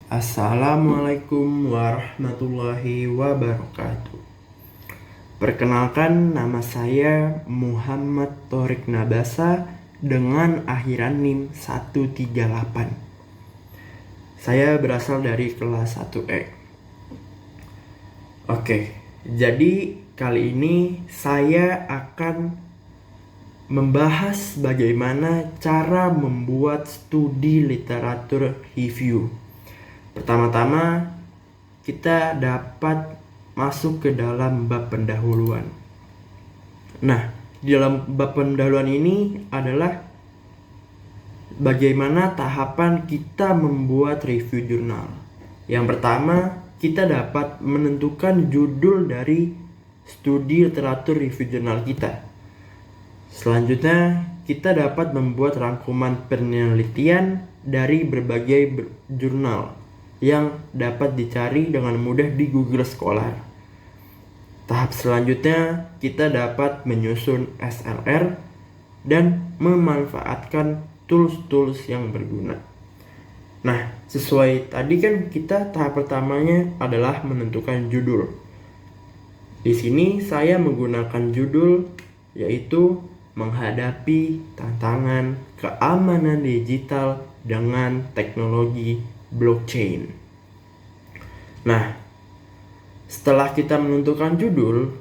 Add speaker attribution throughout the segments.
Speaker 1: Assalamualaikum warahmatullahi wabarakatuh. Perkenalkan, nama saya Muhammad Thorik Nabasa dengan akhiran NIM 138. Saya berasal dari kelas 1E. Oke, jadi kali ini saya akan membahas bagaimana cara membuat studi literatur review. Pertama-tama, kita dapat masuk ke dalam bab pendahuluan. Nah, di dalam bab pendahuluan ini adalah bagaimana tahapan kita membuat review jurnal. Yang pertama, kita dapat menentukan judul dari studi literatur review jurnal kita. Selanjutnya, kita dapat membuat rangkuman penelitian dari berbagai jurnal yang dapat dicari dengan mudah di Google Scholar. Tahap selanjutnya, kita dapat menyusun SLR dan memanfaatkan tools-tools yang berguna. Nah, sesuai tadi kan kita tahap pertamanya adalah menentukan judul. Di sini saya menggunakan judul yaitu menghadapi tantangan keamanan digital dengan teknologi blockchain. Nah, setelah kita menentukan judul,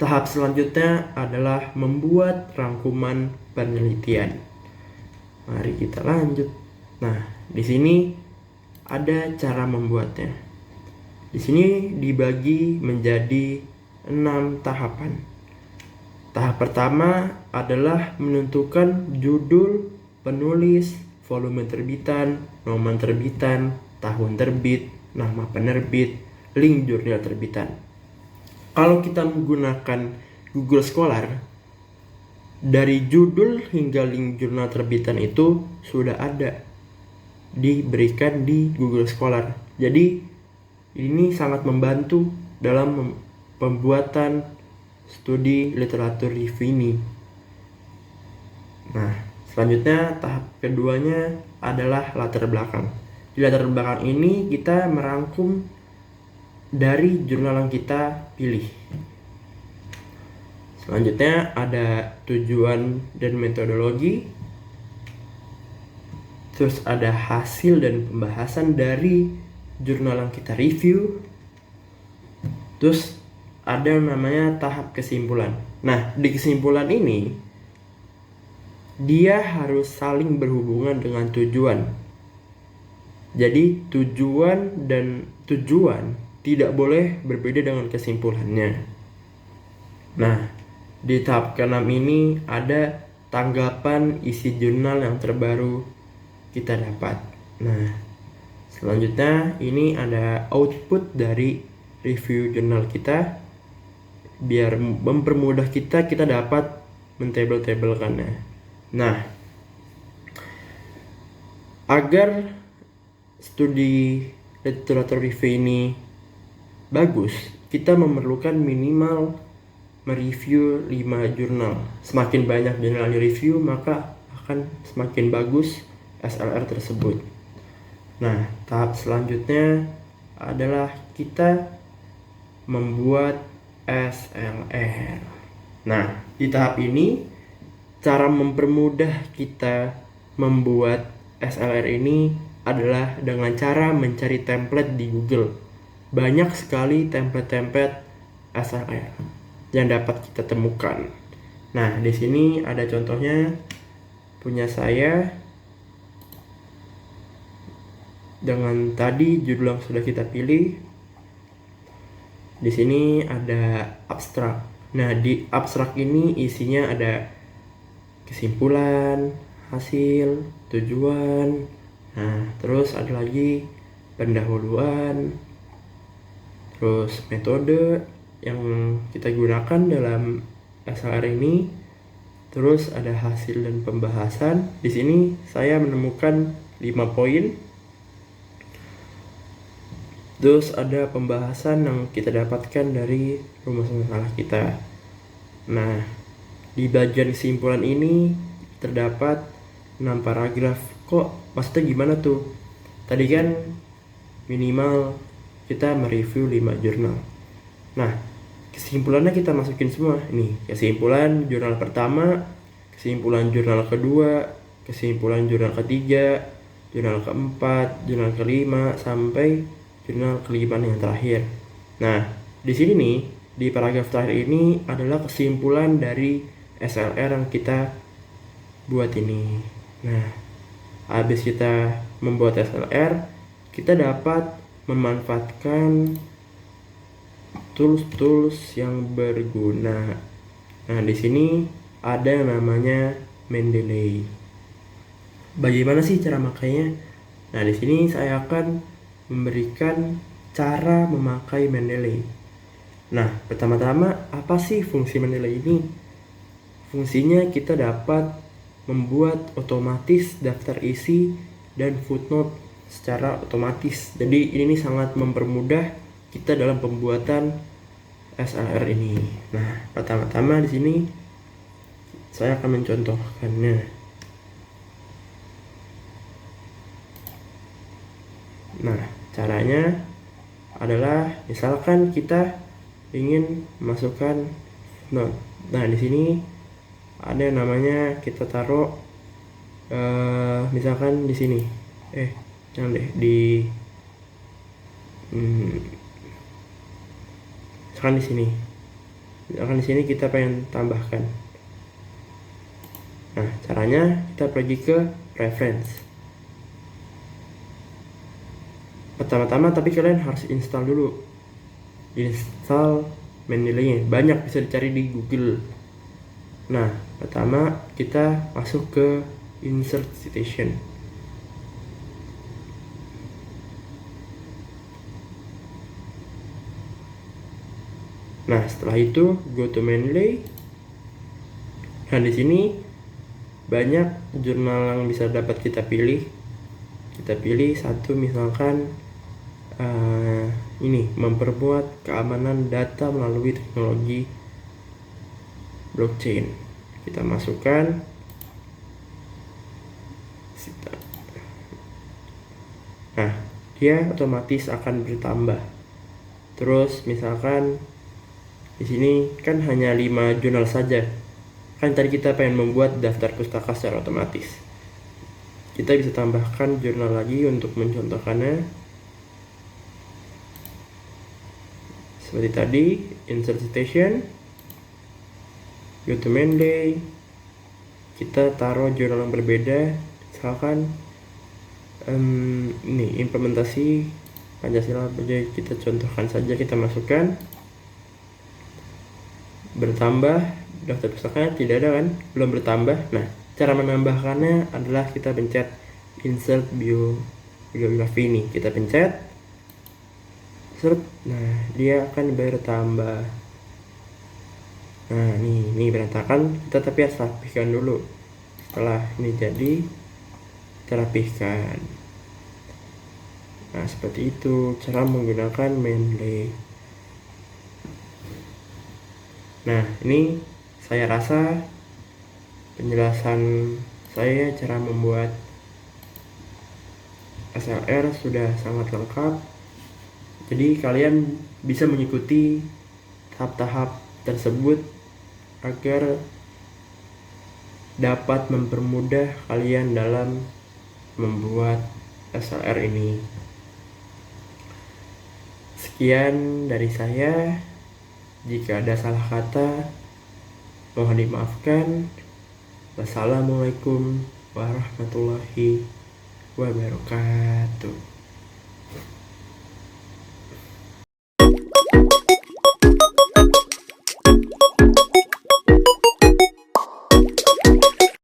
Speaker 1: tahap selanjutnya adalah membuat rangkuman penelitian. Mari kita lanjut. Nah, di sini ada cara membuatnya. Di sini dibagi menjadi 6 tahapan. Tahap pertama adalah menentukan judul, penulis, volume terbitan, nomor terbitan, tahun terbit, nama penerbit, link jurnal terbitan. Kalau kita menggunakan Google Scholar, dari judul hingga link jurnal terbitan itu sudah ada diberikan di Google Scholar. Jadi ini sangat membantu dalam pembuatan studi literatur review ini. Nah, selanjutnya tahap keduanya adalah latar belakang. Di latar belakang ini kita merangkum dari jurnal yang kita pilih. Selanjutnya ada tujuan dan metodologi. Terus ada hasil dan pembahasan dari jurnal yang kita review. Terus ada yang namanya tahap kesimpulan. Nah, di kesimpulan ini dia harus saling berhubungan dengan tujuan. Jadi tujuan dan tujuan tidak boleh berbeda dengan kesimpulannya. Nah, di tahap ke-6 ini ada tanggapan isi jurnal yang terbaru kita dapat. Nah, selanjutnya ini ada output dari review jurnal kita. Biar mempermudah kita dapat mentabel-tabelkannya. Nah, agar studi literatur review ini bagus, kita memerlukan minimal mereview 5 jurnal. Semakin banyak jurnal yang review, maka akan semakin bagus SLR tersebut. Nah, tahap selanjutnya adalah kita membuat SLR. Nah, di tahap ini cara mempermudah kita membuat SLR ini adalah dengan cara mencari template di Google. Banyak sekali template-template SLR yang dapat kita temukan. Nah, di sini ada contohnya punya saya dengan tadi judul yang sudah kita pilih. Di sini ada abstrak. Nah, di abstrak ini isinya ada kesimpulan, hasil, tujuan. Nah, terus ada lagi pendahuluan, terus metode yang kita gunakan dalam SLR ini, terus ada hasil dan pembahasan. Di sini saya menemukan 5 poin. Terus ada pembahasan yang kita dapatkan dari rumus masalah kita. Nah, di bagian kesimpulan ini terdapat 6 paragraf. Kok maksudnya gimana tuh? Tadi kan minimal kita mereview 5 jurnal. Nah, kesimpulannya kita masukin semua. Ini kesimpulan jurnal pertama, kesimpulan jurnal kedua, kesimpulan jurnal ketiga, jurnal keempat, jurnal kelima, sampai jurnal kelima yang terakhir. Nah, di sini nih, di paragraf terakhir ini adalah kesimpulan dari SLR yang kita buat ini. Nah, habis kita membuat SLR, kita dapat memanfaatkan tools-tools yang berguna. Nah, di sini ada yang namanya Mendeley. Bagaimana sih cara makainya? Nah, di sini saya akan memberikan cara memakai Mendeley. Nah, pertama-tama apa sih fungsi Mendeley ini? Fungsinya kita dapat membuat otomatis daftar isi dan footnote secara otomatis. Jadi ini sangat mempermudah kita dalam pembuatan SLR ini. Nah, pertama-tama di sini saya akan mencontohkannya. Nah, caranya adalah misalkan kita ingin masukkan footnote. Nah, di sini ada yang namanya kita taruh misalkan di sini. Jangan deh misalkan di sini. Misalkan di sini kita pengen tambahkan. Nah, caranya kita pergi ke reference. Pertama-tama tapi kalian harus install dulu. Install Mendeley-nya. Banyak bisa dicari di Google. Nah, pertama kita masuk ke insert citation. Nah, setelah itu go to Mendeley. Nah, di sini banyak jurnal yang bisa dapat kita pilih. Kita pilih satu, misalkan ini memperbuat keamanan data melalui teknologi blockchain. Kita masukkan. Nah, dia otomatis akan bertambah. Terus misalkan di sini kan hanya 5 jurnal saja. Kan tadi kita pengen membuat daftar pustaka secara otomatis. Kita bisa tambahkan jurnal lagi untuk mencontohkannya. Seperti tadi, insert citation, go to Mendeley. Kita taruh jurnal yang berbeda. Misalkan ini implementasi Pancasila, kita contohkan saja, kita masukkan. Bertambah, daftar pustakanya tidak ada kan, belum bertambah. Nah, cara menambahkannya adalah kita pencet insert biografi ini, kita pencet insert. Nah, dia akan bertambah. Nah, ini berantakan, kita tapi harus rapihkan dulu. Setelah ini jadi, kita rapihkan. Nah, seperti itu cara menggunakan Mendeley. Nah, ini saya rasa penjelasan saya cara membuat SLR sudah sangat lengkap. Jadi kalian bisa mengikuti tahap-tahap tersebut agar dapat mempermudah kalian dalam membuat SLR ini. Sekian dari saya. Jika ada salah kata, mohon dimaafkan. Wassalamualaikum warahmatullahi wabarakatuh.